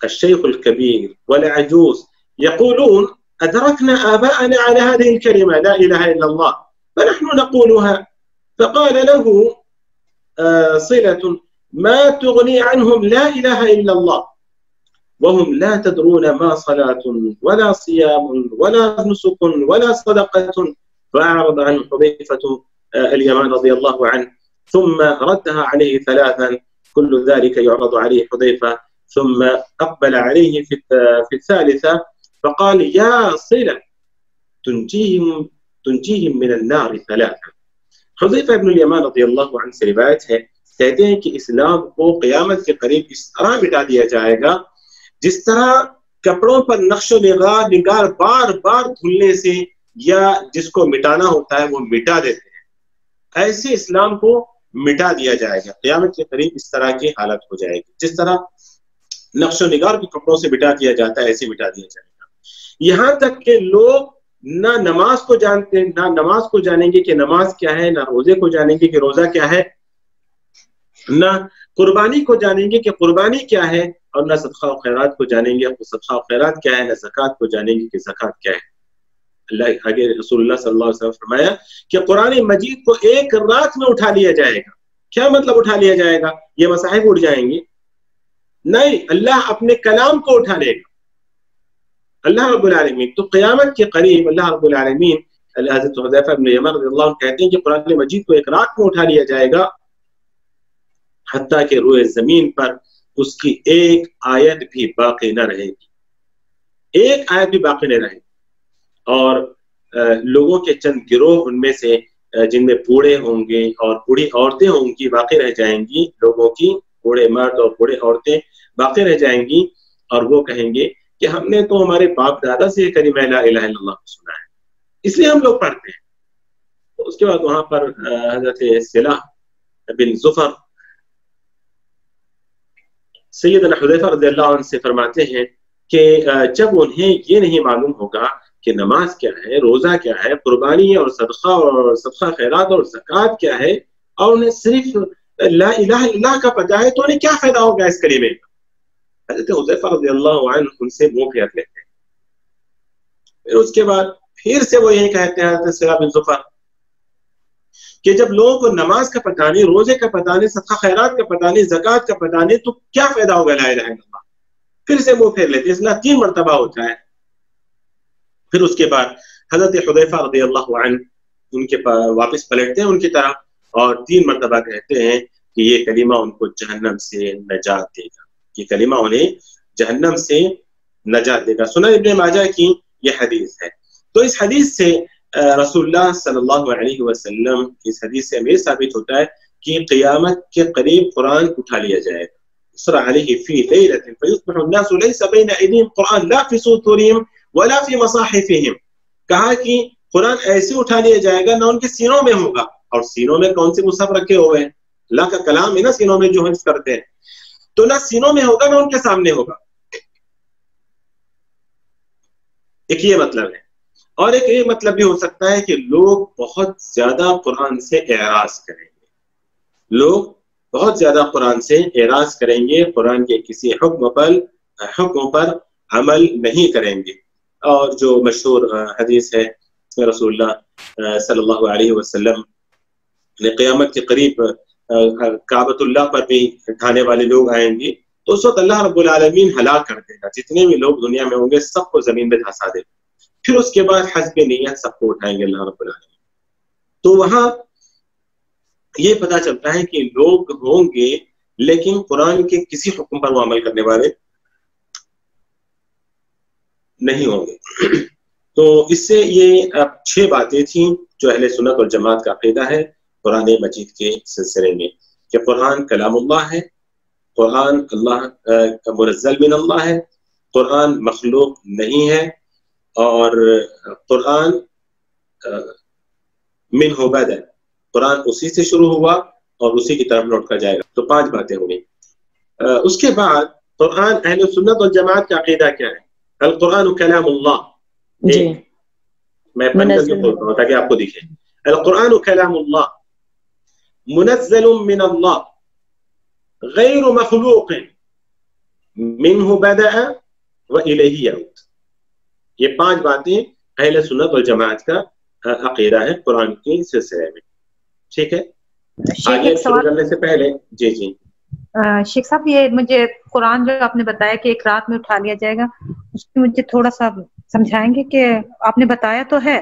الشيخ الكبير والعجوز يقولون أدركنا آباءنا على هذه الكلمة لا إله إلا الله فنحن نقولها. فقال له صلة ما تغني عنهم لا إله إلا الله وهم لا تدرون ما صلاة ولا صيام ولا نسك ولا صدقة. فأعرض عن حذيفة اليمان رضي الله عنه ثم ردها عليه ثلاثا، كل ذلك يعرض عليه حذيفة ثم أقبل عليه في الثالثة فقال يا صلة تنجيهم من النار ثلاثا. حذیفہ ابن الیمان رضی اللہ عنہ سے روایت ہے، کہتے ہیں کہ اسلام کو قیامت کے قریب اس طرح مٹا دیا جائے گا جس طرح کپڑوں پر نقش و نگار بار بار دھلنے سے یا جس کو مٹانا ہوتا ہے وہ مٹا دیتے ہیں، ایسے اسلام کو مٹا دیا جائے گا۔ قیامت کے قریب اس طرح کی حالت ہو جائے گی، جس طرح نقش و نگار کو کپڑوں سے مٹا دیا جاتا ہے ایسے مٹا دیا جائے گا۔ یہاں تک کہ لوگ نہ نماز کو جانتے، نہ نماز کو جانیں گے کہ نماز کیا ہے، نہ روزے کو جانیں گے کہ روزہ کیا ہے، نہ قربانی کو جانیں گے کہ قربانی کیا ہے، اور نہ صدقہ و خیرات کو جانیں گے کہ صدقہ و خیرات کیا ہے، نہ زکوٰۃ کو جانیں گے کہ زکوٰۃ کیا ہے۔ اللہ آگے رسول اللہ صلی اللہ علیہ وسلم فرمایا کہ قرآن مجید کو ایک رات میں اٹھا لیا جائے گا۔ کیا مطلب اٹھا لیا جائے گا؟ یہ مصاحف اٹھ جائیں گے؟ نہیں، اللہ اپنے کلام کو اٹھا لے گا اللہ رب العالمین۔ تو قیامت کے قریب اللہ رب العالمین، حضرت حذیفہ بن یمان رضی اللہ عنہ کہتے ہیں کہ قرآن مجید کو ایک رات میں اٹھا لیا جائے گا، حتیٰ کہ روئے زمین پر اس کی ایک آیت بھی باقی نہ رہے گی، ایک آیت بھی باقی نہیں رہے گی، اور لوگوں کے چند گروہ ان میں سے جن میں بوڑھے ہوں گے اور بوڑھی عورتیں ہوں گی باقی رہ جائیں گی، لوگوں کی بوڑھے مرد اور بوڑھے عورتیں باقی رہ جائیں گی، اور وہ کہیں گے کہ ہم نے تو ہمارے باپ دادا سے کلمہ لا الہ الا اللہ سنا ہے، اس لیے ہم لوگ پڑھتے ہیں۔ اس کے بعد وہاں پر حضرت صلہ بن ظفر سیدنا حذیفہ رضی اللہ عنہ سے فرماتے ہیں کہ جب انہیں یہ نہیں معلوم ہوگا کہ نماز کیا ہے، روزہ کیا ہے، قربانی اور صدقہ خیرات اور زکوٰۃ کیا ہے، اور انہیں صرف لا الہ الا اللہ کا پتہ ہے، تو انہیں کیا فائدہ ہوگا اس کلمے کا؟ حضرت حذیفہ رضی اللہ عنہ ان سے منہ پھیر لیتے ہیں۔ پھر اس کے بعد پھر سے وہ یہی کہتے ہیں حضرت صلہ بن ظفر کہ جب لوگوں کو نماز کا پتہ نہیں، روزے کا پتہ نہیں، صدقہ خیرات کا پتہ نہیں، زکوٰۃ کا پتہ نہیں، تو کیا فائدہ ہوگا لا الہ الا اللہ؟ پھر سے منہ پھیر لیتے ہیں۔ اس لیے 3 مرتبہ ہوتا ہے۔ پھر اس کے بعد حضرت حذیفہ رضی اللہ عنہ ان کے واپس پلٹتے ہیں ان کی طرف، اور 3 مرتبہ کہتے ہیں کہ یہ کلمہ ان کو جہنم سے نجات دے گا، یہ کلمہ انہیں جہنم سے نجات دے گا۔ سنن ابن ماجہ کی یہ حدیث ہے۔ تو اس حدیث سے رسول اللہ صلی اللہ علیہ وسلم اس حدیث سے ہمیں ثابت ہوتا ہے کہ قیامت کے قریب قرآن اٹھا لیا جائے گا۔ اسرع علیہ فی لیلۃ فیصبح الناس لیس بین ایدیہم قرآن لا فی صدورہم ولا فی مصاحفہم۔ کہا کہ قرآن ایسے اٹھا لیا جائے گا، نہ ان کے سینوں میں ہوگا، اور سینوں میں کون سے مصحف رکھے ہوئے ہیں؟ اللہ کا کلام ہے نا سینوں میں جو حفظ کرتے ہیں، تو نہ سینوں میں ہوگا نہ ان کے سامنے ہوگا۔ ایک یہ مطلب ہے، اور ایک یہ مطلب بھی ہو سکتا ہے کہ لوگ بہت زیادہ قرآن سے اعراض کریں گے، لوگ بہت زیادہ قرآن سے اعراض کریں گے، قرآن کے کسی حکم پر عمل نہیں کریں گے۔ اور جو مشہور حدیث ہے رسول اللہ صلی اللہ علیہ وسلم نے قیامت کے قریب کعبۃ اللہ پر بھی ڈھانے والے لوگ آئیں گے، تو اس وقت اللہ رب العالمین ہلاک کر دے گا، جتنے بھی لوگ دنیا میں ہوں گے سب کو زمین میں دھسا دے گا۔ پھر اس کے بعد حسب نیت سب کو اٹھائیں گے اللہ رب العالمین۔ تو وہاں یہ پتہ چلتا ہے کہ لوگ ہوں گے لیکن قرآن کے کسی حکم پر وہ عمل کرنے والے نہیں ہوں گے۔ تو اس سے یہ 6 باتیں تھیں جو اہل سنت والجماعت کا عقیدہ ہے قرآن مجید کے سلسلے میں، کہ قرآن کلام اللہ ہے، قرآن اللہ منزل من اللہ ہے، قرآن مخلوق نہیں ہے، اور قرآن منہ بدأ، قرآن اسی سے شروع ہوا اور اسی کی طرف لوٹ کر جائے گا۔ تو 5 باتیں ہو گئی۔ اس کے بعد قرآن اہل سنت والجماعت کا عقیدہ کیا ہے؟ القرآن کلام اللہ۔ جی میں پڑھ کر کے بولتا ہوں تاکہ آپ کو دکھے۔ القرآن کلام اللہ منزل من اللہ غیر مخلوق منہ بدأ وإلیہ یعود۔ یہ 5 باتیں اہل سنت والجماعت کا عقیدہ ہے قرآن کے سلسلے میں، ٹھیک ہے؟ آگے شروع کرنے سے پہلے جی شیخ صاحب، یہ مجھے قرآن جو آپ نے بتایا کہ ایک رات میں اٹھا لیا جائے گا، اس کی مجھے تھوڑا سا سمجھائیں گے کہ آپ نے بتایا تو ہے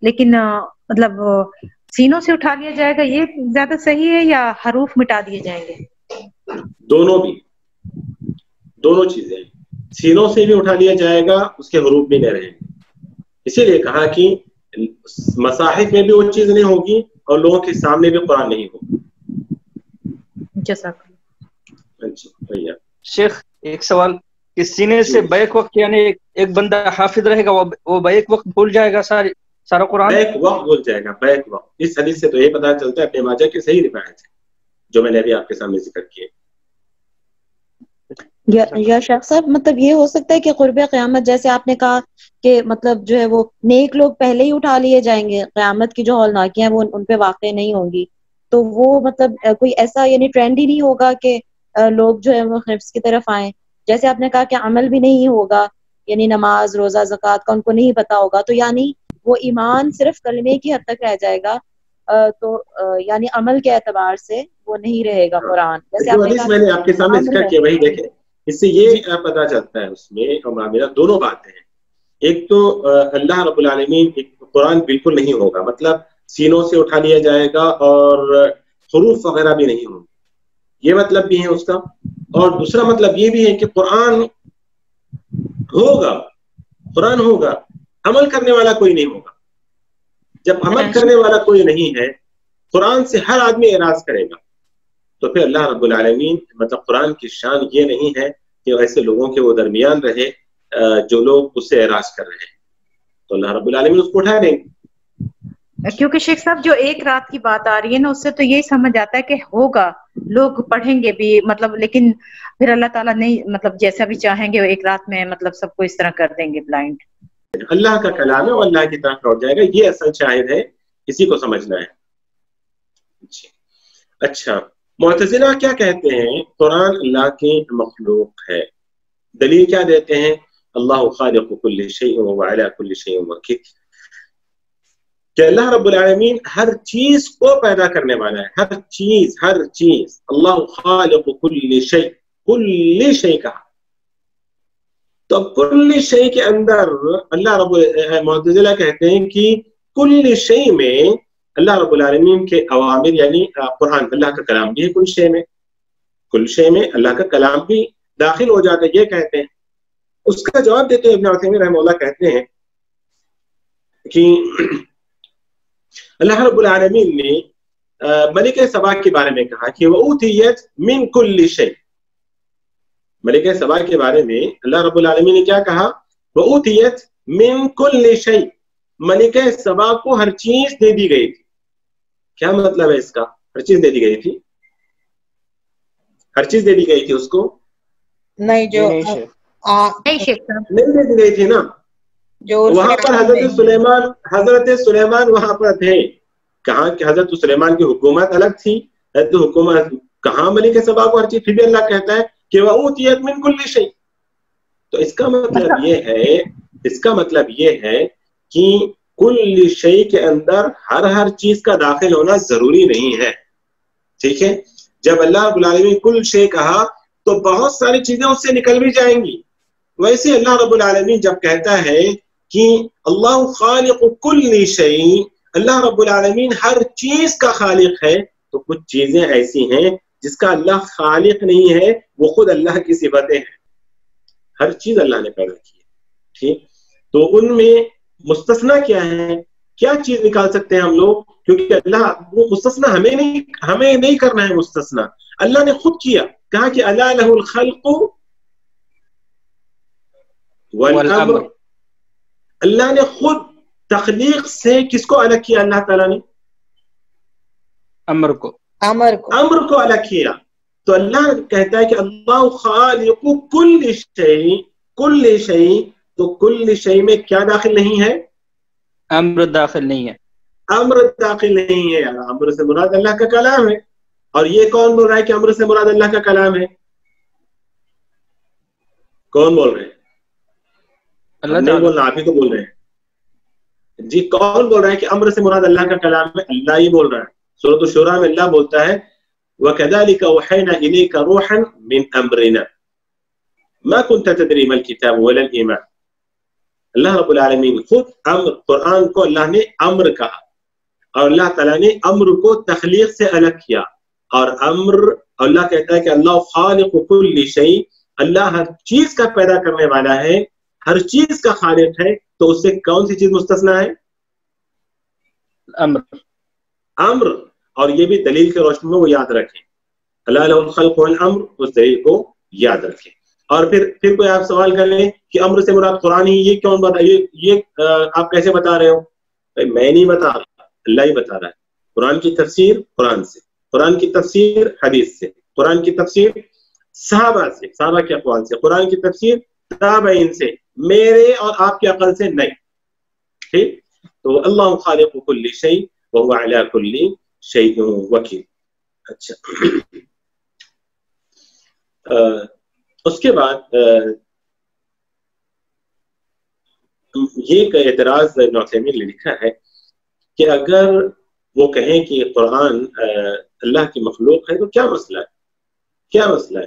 لیکن مطلب سینوں سے اٹھا لیا جائے گا یہ زیادہ صحیح ہے یا حروف مٹا دیے جائیں گے؟ دونوں چیزیں، سینوں سے بھی اٹھا لیا جائے گا، اس کے حروف بھی نہیں رہیں گے۔ اسی لیے کہا کہ مصاحف میں بھی وہ چیز نہیں ہوگی اور لوگوں کے سامنے بھی قرآن نہیں ہوگا۔ جزاک اللہ۔ شیخ ایک سوال، کہ سینے سے بیک وقت یعنی ایک بندہ حافظ رہے گا وہ بیک وقت بھول جائے گا سارا قرآن؟ بیک وقت بھول جائے گا، بیک وقت۔ اس حدیث سے تو یہ پتہ چلتا ہے ابن ماجہ کی صحیح روایت ہے جو میں نے ابھی آپ کے سامنے ذکر کی ہے۔ یا شیخ صاحب، مطلب یہ ہو سکتا ہے کہ قرب قیامت جیسے آپ نے کہا کہ مطلب جو ہے وہ نیک لوگ پہلے ہی اٹھا لیے جائیں گے، قیامت کی جو ہولناکیاں ہیں وہ ان پہ واقع نہیں ہوں گی، تو وہ مطلب کوئی ایسا یعنی ٹرینڈ ہی نہیں ہوگا کہ لوگ جو ہے وہ حفظ کی طرف آئیں؟ جیسے آپ نے کہا کہ عمل بھی نہیں ہوگا، یعنی نماز روزہ زکوٰۃ کا ان کو نہیں پتا ہوگا، تو یعنی وہ ایمان صرف کلمے کی حد تک رہ جائے گا، تو یعنی عمل کے اعتبار سے وہ نہیں رہے گا قرآن۔ جیسے میں نے آپ کے سامنے ذکر کیا وہی دیکھیں، اس سے یہ پتا چلتا ہے اس میں اور معاملہ دونوں باتیں ہیں۔ ایک تو اللہ رب العالمین قرآن بالکل نہیں ہوگا، مطلب سینوں سے اٹھا لیا جائے گا اور حروف وغیرہ بھی نہیں ہوں گے، یہ مطلب بھی ہے اس کا۔ اور دوسرا مطلب یہ بھی ہے کہ قرآن ہوگا، عمل کرنے والا کوئی نہیں ہوگا۔ جب عمل کرنے والا کوئی نہیں ہے، قرآن سے ہر آدمی اعراض کرے گا، تو پھر اللہ رب العالمین مطلب قرآن کی شان یہ نہیں ہے کہ ایسے لوگوں کے وہ درمیان رہے جو لوگ اس سے اعراض کر رہے ہیں، تو اللہ رب العالمین اس کو اٹھا دیں گے۔ کیونکہ شیخ صاحب جو ایک رات کی بات آ رہی ہے نا، اس سے تو یہی سمجھ آتا ہے کہ ہوگا، لوگ پڑھیں گے بھی مطلب، لیکن پھر اللہ تعالیٰ نہیں مطلب جیسا بھی چاہیں گے وہ ایک رات میں مطلب سب کو اس طرح کر دیں گے بلائنڈ۔ اللہ کا کلام ہے اور اللہ کی طرف لوٹ جائے گا، یہ اصل شاہد ہے، اسی کو سمجھنا ہے۔ اچھا، معتزلہ کیا کہتے ہیں؟ قرآن اللہ کی مخلوق ہے۔ دلیل کیا دیتے ہیں؟ اللہ خالق کل شیء وعلی کل شیء وکیل، کہ اللہ رب العالمین ہر چیز کو پیدا کرنے والا ہے، ہر چیز۔ اللہ خالق کل شیء، کل شیء کا تو کل شیء کے اندر اللہ رب معتزلہ کہتے ہیں کہ کل شیء میں اللہ رب العالمین کے اوامر یعنی قرآن اللہ کا کلام بھی ہے، کل شیء میں اللہ کا کلام بھی داخل ہو جاتا ہے، یہ کہتے ہیں۔ اس کا جواب دیتے ہیں ابن عثیمین رحمہ اللہ کہتے ہیں کہ اللہ رب العالمین نے ملکہ سبا کے بارے میں کہا کہ وَأُوتِيَتْ مِن كُلِّ شَيْءٍ، ملکہ سبا کے بارے میں اللہ رب العالمین نے کیا کہا؟ وَأُوتِيَتْ مِن كُلِّ شَيْءٍ، ملکہ سبا کو ہر چیز دے دی گئی تھی۔ کیا مطلب ہے اس کا؟ ہر چیز دے دی گئی تھی، ہر چیز دے دی گئی تھی اس کو؟ نہیں، جو نہیں دے دی گئی تھی نا، وہاں پر حضرت سلیمان وہاں پر تھے، کہاں کہ حضرت سلیمان کی حکومت الگ تھی، حکومت کہاں ملک سبا کو ہر چیز، پھر بھی اللہ کہتا ہے کہ وَأُوتِيَتْ مِن كُلِّ شَيْءٍ۔ تو اس کا مطلب یہ ہے کہ کل شیء کے اندر ہر چیز کا داخل ہونا ضروری نہیں ہے، ٹھیک ہے؟ جب اللہ رب العالمین کل شیء کہا تو بہت ساری چیزیں اس سے نکل بھی جائیں گی۔ ویسے اللہ رب العالمین جب کہتا ہے کہ اللہ خالق کل شیء، اللہ رب العالمین ہر چیز کا خالق ہے، تو کچھ چیزیں ایسی ہیں جس کا اللہ خالق نہیں ہے، وہ خود اللہ کی صفتیں ہیں. ہر چیز اللہ نے پیدا کی ہے. ٹھیک، تو ان میں مستثنا کیا ہے؟ کیا چیز نکال سکتے ہیں ہم لوگ؟ کیونکہ اللہ وہ مستثنا ہمیں نہیں کرنا ہے. مستثنا اللہ نے خود کیا، کہا کہ الا لہ الخلق والامر. اللہ نے خود تخلیق سے کس کو الگ کیا؟ اللہ تعالیٰ نے امر کو الگ کیا. تو اللہ کہتا ہے کہ اللہ خالق کل شیء. تو کل شیء میں کیا داخل نہیں ہے؟ امر داخل نہیں ہے. امر داخل نہیں ہے. امر سے مراد اللہ کا کلام ہے. اور یہ کون بول رہا ہے کہ امر سے مراد اللہ کا کلام ہے؟ کون بول رہے ہیں؟ اللہ نہیں بولنا، آپ ہی تو بول رہے ہیں. جی کون بول رہا ہے کہ امر سے مراد اللہ کا کلام ہے؟ اللہ ہی بول رہا ہے. سورۃ الشورى میں اللہ بولتا ہے وَكَذَلِكَ أَوْحَيْنَا إِلَيْكَ رُوحًا مِّنْ أَمْرِنَا مَا كُنْتَ تَدْرِي مَا الْكِتَابُ وَلَا الْإِيمَانُ. اللہ رب العالمین خود قرآن کو اللہ نے امر کہا، اور اللہ تعالیٰ نے امر کو تخلیق سے الگ کیا. اور اللہ کہتا ہے کہ اللہ خالق کل شیء، اللہ ہر چیز کا پیدا کرنے والا ہے، ہر چیز کا خالق ہے. تو اس سے کون سی چیز مستثنا ہے؟ امر. اور یہ بھی دلیل کے روشنی میں وہ یاد رکھیں، اللہ لہ الخلق والامر، اس دلیل کو یاد رکھیں. اور پھر کوئی آپ سوال کر لیں کہ امر سے مراد قرآن ہی، یہ کون بتا، یہ آپ کیسے بتا رہے ہو؟ میں نہیں بتا رہا، اللہ ہی بتا رہا ہے. قرآن کی تفسیر قرآن سے، قرآن کی تفسیر حدیث سے، قرآن کی تفسیر صحابہ کے اقوال سے، قرآن کی تفسیر تابعین سے، میرے اور آپ کی عقل سے نہیں. ٹھیک، تو اللہ خالق کل شیء وهو علی کل شیء وکیل. اچھا، اس کے بعد یہ اعتراض ابن عثیمین نے لکھا ہے کہ اگر وہ کہیں کہ قرآن اللہ کی مخلوق ہے تو کیا مسئلہ ہے؟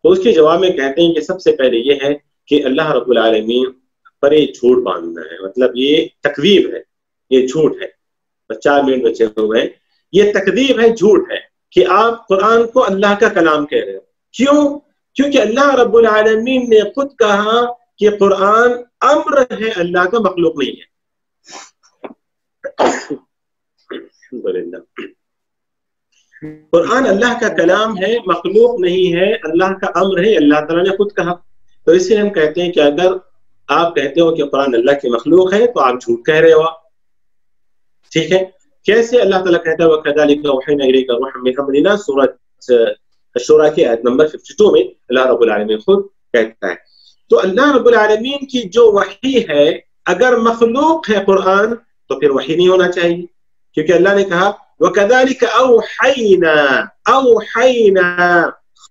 تو اس کے جواب میں کہتے ہیں کہ سب سے پہلے یہ ہے کہ اللہ رب العالمین پر یہ جھوٹ باندھنا ہے. مطلب یہ تکذیب ہے، یہ جھوٹ ہے. 4 منٹ بچے ہوئے ہیں. یہ تکذیب ہے، جھوٹ ہے کہ آپ قرآن کو اللہ کا کلام کہہ رہے ہو. کیوں؟ کیونکہ اللہ رب العالمین نے خود کہا کہ قرآن امر ہے، اللہ کا مخلوق نہیں ہے. قرآن اللہ کا کلام ہے، مخلوق نہیں ہے، اللہ کا امر ہے، اللہ تعالیٰ نے خود کہا. تو اس لیے ہم کہتے ہیں کہ اگر آپ کہتے ہو کہ قرآن اللہ کی مخلوق ہے تو آپ جھوٹ کہہ رہے ہو. ٹھیک ہے، کیسے؟ اللہ تعالیٰ کہتا ہے وَكَذَلِكَ أَوْحَيْنَا إِلَيْكَ رُوحًا مِّنْ أَمْرِنَا، سورۃ الشورى کی آیت نمبر 52 میں اللہ رب العالمین خود کہتا ہے. تو اللہ رب العالمین کی جو وحی ہے، اگر مخلوق ہے قرآن تو پھر وحی نہیں ہونا چاہیے، کیونکہ اللہ نے کہا وَكَذَلِكَ أَوْحَيْنَا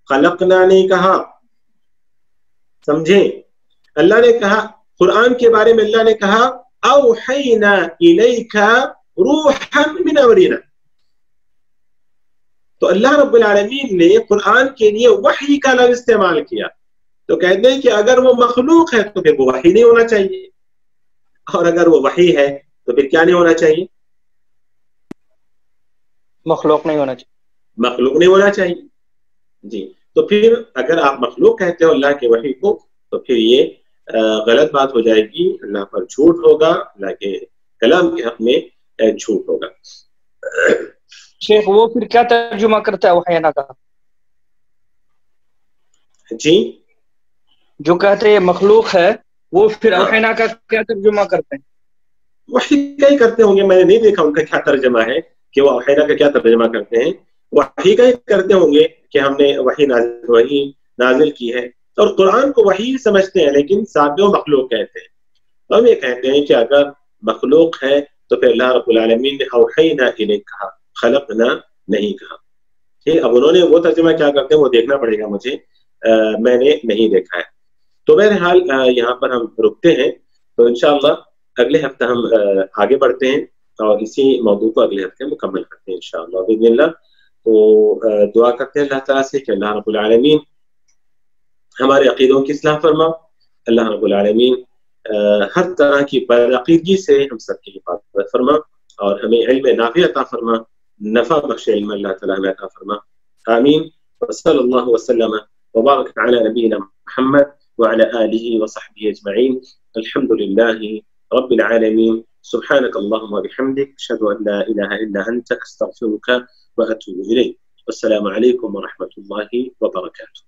خلقنا نہیں کہا. سمجھیں؟ اللہ نے کہا قرآن کے بارے میں، اللہ نے کہا أَوْحَيْنَا إِلَيْكَ روحا من امرنا. تو اللہ رب العالمین نے قرآن کے لیے وحی کا لفظ استعمال کیا. تو کہتے ہیں کہ اگر وہ مخلوق ہے تو پھر وہ وحی نہیں ہونا چاہیے، اور اگر وہ وحی ہے تو پھر کیا نہیں ہونا چاہیے؟ مخلوق نہیں ہونا چاہیے. جی، تو پھر اگر آپ مخلوق کہتے ہو اللہ کے وحی کو تو پھر یہ غلط بات ہو جائے گی، اللہ پر جھوٹ ہوگا، اللہ کے کلام کے حق میں جھوٹ ہوگا. شیخ وہ پھر کیا ترجمہ کرتا ہے اوحینا کا؟ جی، جو کہتے ہیں مخلوق ہے وہ پھر اوحینا کا کیا ترجمہ کرتے ہیں؟ وحی کا ہی کرتے ہوں گے، میں نے نہیں دیکھا ان کا کیا ترجمہ ہے کہ وہ اوحینا کا کیا ترجمہ کرتے ہیں. وحی کا ہی کرتے ہوں گے کہ ہم نے وحی نازل کی ہے. اور قرآن کو وحی سمجھتے ہیں لیکن ساتھ وہ مخلوق کہتے ہیں. تو ہم یہ کہتے ہیں کہ اگر مخلوق ہے تو پھر اللہ رب العالمین نے اوحینا الیک کہا، خلقنا نہیں کہا. ٹھیک، اب انہوں نے وہ ترجمہ کیا کرتے ہیں وہ دیکھنا پڑے گا مجھے، میں نے نہیں دیکھا ہے. تو بہرحال یہاں پر ہم رکتے ہیں. تو انشاءاللہ اگلے ہفتے ہم آگے بڑھتے ہیں اور اسی موضوع کو اگلے ہفتے مکمل کرتے ہیں انشاءاللہ باذن اللہ. تو دعا کرتے ہیں اللہ تعالیٰ سے کہ اللہ رب العالمین ہمارے عقیدوں کی اصلاح فرما. اللہ رب العالمین ہر طرح کی بدعقیدگی سے ہم سب کی حفاظت فرما اور ہمیں علم نافع عطا فرما. نفع بخش علم الله تعالى ما فرما. آمين. وصلى الله وسلم وبارك على نبينا محمد وعلى آله وصحبه أجمعين. الحمد لله رب العالمين. سبحانك اللهم وبحمدك أشهد أن لا إله إلا أنت أستغفرك وأتوب إليك. والسلام عليكم ورحمة الله وبركاته.